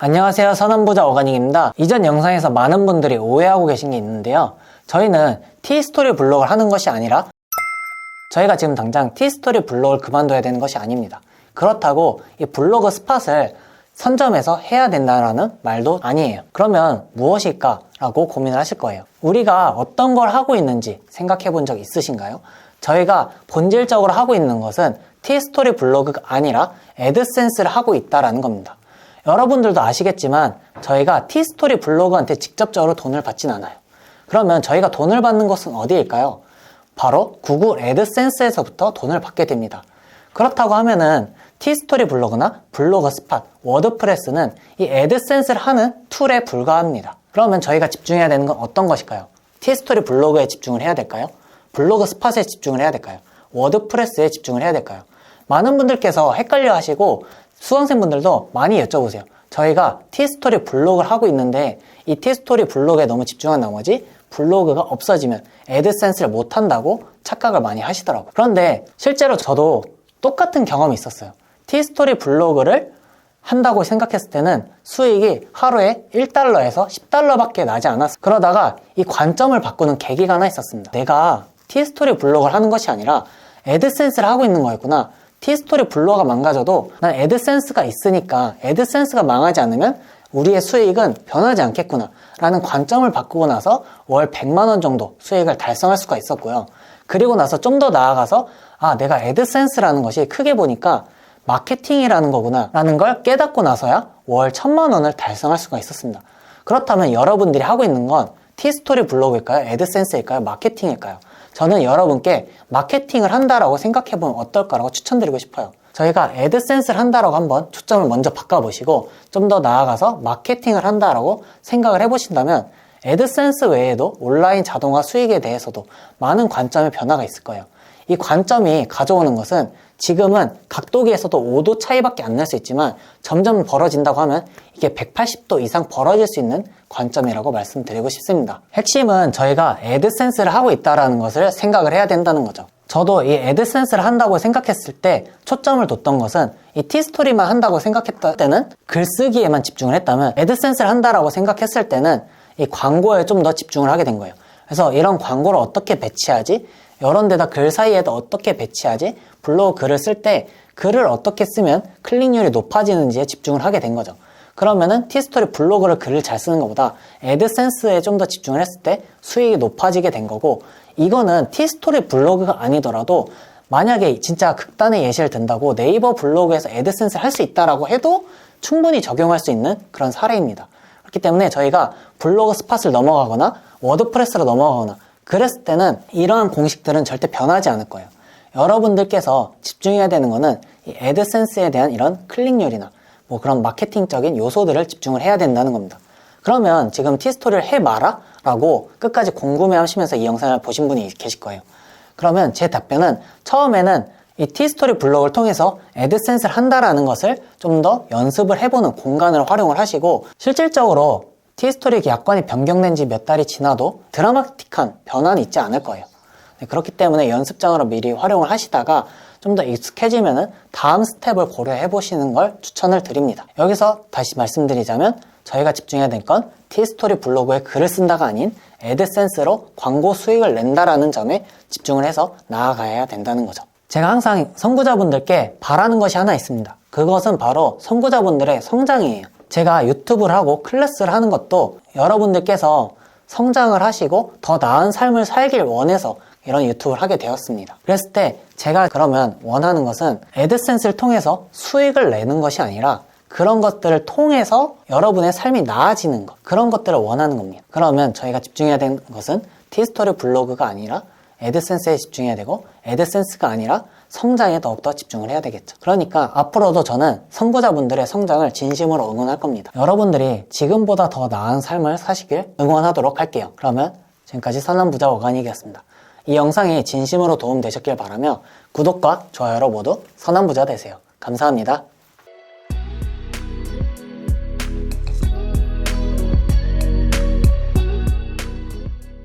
안녕하세요, 선한부자 오가닉입니다. 이전 영상에서 많은 분들이 오해하고 계신 게 있는데요, 저희는 티스토리 블록을 하는 것이 아니라 저희가 지금 당장 티스토리 블록을 그만둬야 되는 것이 아닙니다. 그렇다고 이 블로그 스팟을 선점해서 해야 된다는 말도 아니에요. 그러면 무엇일까? 라고 고민을 하실 거예요. 우리가 어떤 걸 하고 있는지 생각해 본 적 있으신가요? 저희가 본질적으로 하고 있는 것은 티스토리 블로그가 아니라 애드센스를 하고 있다는 겁니다. 여러분들도 아시겠지만 저희가 티스토리 블로그한테 직접적으로 돈을 받진 않아요. 그러면 저희가 돈을 받는 것은 어디일까요? 바로 구글 애드센스에서부터 돈을 받게 됩니다. 그렇다고 하면은 티스토리 블로그나 블로그 스팟, 워드프레스는 이 애드센스를 하는 툴에 불과합니다. 그러면 저희가 집중해야 되는 건 어떤 것일까요? 티스토리 블로그에 집중을 해야 될까요? 블로그 스팟에 집중을 해야 될까요? 워드프레스에 집중을 해야 될까요? 많은 분들께서 헷갈려 하시고 수강생분들도 많이 여쭤보세요. 저희가 티스토리 블로그를 하고 있는데 이 티스토리 블로그에 너무 집중한 나머지 블로그가 없어지면 애드센스를 못한다고 착각을 많이 하시더라고요. 그런데 실제로 저도 똑같은 경험이 있었어요. 티스토리 블로그를 한다고 생각했을 때는 수익이 하루에 1달러에서 10달러밖에 나지 않았어요. 그러다가 이 관점을 바꾸는 계기가 하나 있었습니다. 내가 티스토리 블로그를 하는 것이 아니라 애드센스를 하고 있는 거였구나. 티스토리 블로그가 망가져도 난 애드센스가 있으니까 애드센스가 망하지 않으면 우리의 수익은 변하지 않겠구나 라는 관점을 바꾸고 나서 월 100만원 정도 수익을 달성할 수가 있었고요. 그리고 나서 좀 더 나아가서 내가 애드센스라는 것이 크게 보니까 마케팅이라는 거구나 라는 걸 깨닫고 나서야 월 1000만원을 달성할 수가 있었습니다. 그렇다면 여러분들이 하고 있는 건 티스토리 블로그일까요? 애드센스일까요? 마케팅일까요? 저는 여러분께 마케팅을 한다라고 생각해보면 어떨까라고 추천드리고 싶어요. 저희가 애드센스를 한다라고 한번 초점을 먼저 바꿔보시고 좀 더 나아가서 마케팅을 한다라고 생각을 해보신다면 애드센스 외에도 온라인 자동화 수익에 대해서도 많은 관점의 변화가 있을 거예요. 이 관점이 가져오는 것은 지금은 각도기에서도 5도 차이밖에 안 날 수 있지만 점점 벌어진다고 하면 이게 180도 이상 벌어질 수 있는 관점이라고 말씀드리고 싶습니다. 핵심은 저희가 애드센스를 하고 있다는 것을 생각을 해야 된다는 거죠. 저도 이 애드센스를 한다고 생각했을 때 초점을 뒀던 것은 이 티스토리만 한다고 생각했을 때는 글쓰기에만 집중을 했다면 애드센스를 한다라고 생각했을 때는 이 광고에 좀 더 집중을 하게 된 거예요. 그래서 이런 광고를 어떻게 배치하지? 이런 데다 글 사이에도 어떻게 배치하지? 블로그 글을 쓸 때 글을 어떻게 쓰면 클릭률이 높아지는지에 집중을 하게 된 거죠. 그러면은 티스토리 블로그를 글을 잘 쓰는 것보다 애드센스에 좀 더 집중을 했을 때 수익이 높아지게 된 거고, 이거는 티스토리 블로그가 아니더라도 만약에 진짜 극단의 예시를 든다고 네이버 블로그에서 애드센스를 할 수 있다라고 해도 충분히 적용할 수 있는 그런 사례입니다. 그렇기 때문에 저희가 블로그 스팟을 넘어가거나 워드프레스로 넘어가거나 그랬을 때는 이러한 공식들은 절대 변하지 않을 거예요. 여러분들께서 집중해야 되는 거는 이 애드센스에 대한 이런 클릭률이나 그런 마케팅적인 요소들을 집중을 해야 된다는 겁니다. 그러면 지금 티스토리를 해마라? 라고 끝까지 궁금해 하시면서 이 영상을 보신 분이 계실 거예요. 그러면 제 답변은 처음에는 이 티스토리 블록을 통해서 애드센스를 한다라는 것을 좀 더 연습을 해보는 공간을 활용을 하시고, 실질적으로 티스토리 약관이 변경된 지 몇 달이 지나도 드라마틱한 변화는 있지 않을 거예요. 그렇기 때문에 연습장으로 미리 활용을 하시다가 좀 더 익숙해지면은 다음 스텝을 고려해 보시는 걸 추천을 드립니다. 여기서 다시 말씀드리자면 저희가 집중해야 될 건 티스토리 블로그에 글을 쓴다가 아닌 애드센스로 광고 수익을 낸다라는 점에 집중을 해서 나아가야 된다는 거죠. 제가 항상 선구자분들께 바라는 것이 하나 있습니다. 그것은 바로 선구자분들의 성장이에요. 제가 유튜브를 하고 클래스를 하는 것도 여러분들께서 성장을 하시고 더 나은 삶을 살길 원해서 이런 유튜브를 하게 되었습니다. 그랬을 때 제가 그러면 원하는 것은 애드센스를 통해서 수익을 내는 것이 아니라 그런 것들을 통해서 여러분의 삶이 나아지는 것, 그런 것들을 원하는 겁니다. 그러면 저희가 집중해야 되는 것은 티스토리 블로그가 아니라 애드센스에 집중해야 되고, 애드센스가 아니라 성장에 더욱더 집중을 해야 되겠죠. 그러니까 앞으로도 저는 선구자분들의 성장을 진심으로 응원할 겁니다. 여러분들이 지금보다 더 나은 삶을 사시길 응원하도록 할게요. 그러면 지금까지 선한부자 오가닉이었습니다. 이 영상이 진심으로 도움되셨길 바라며 구독과 좋아요로 모두 선한부자 되세요. 감사합니다.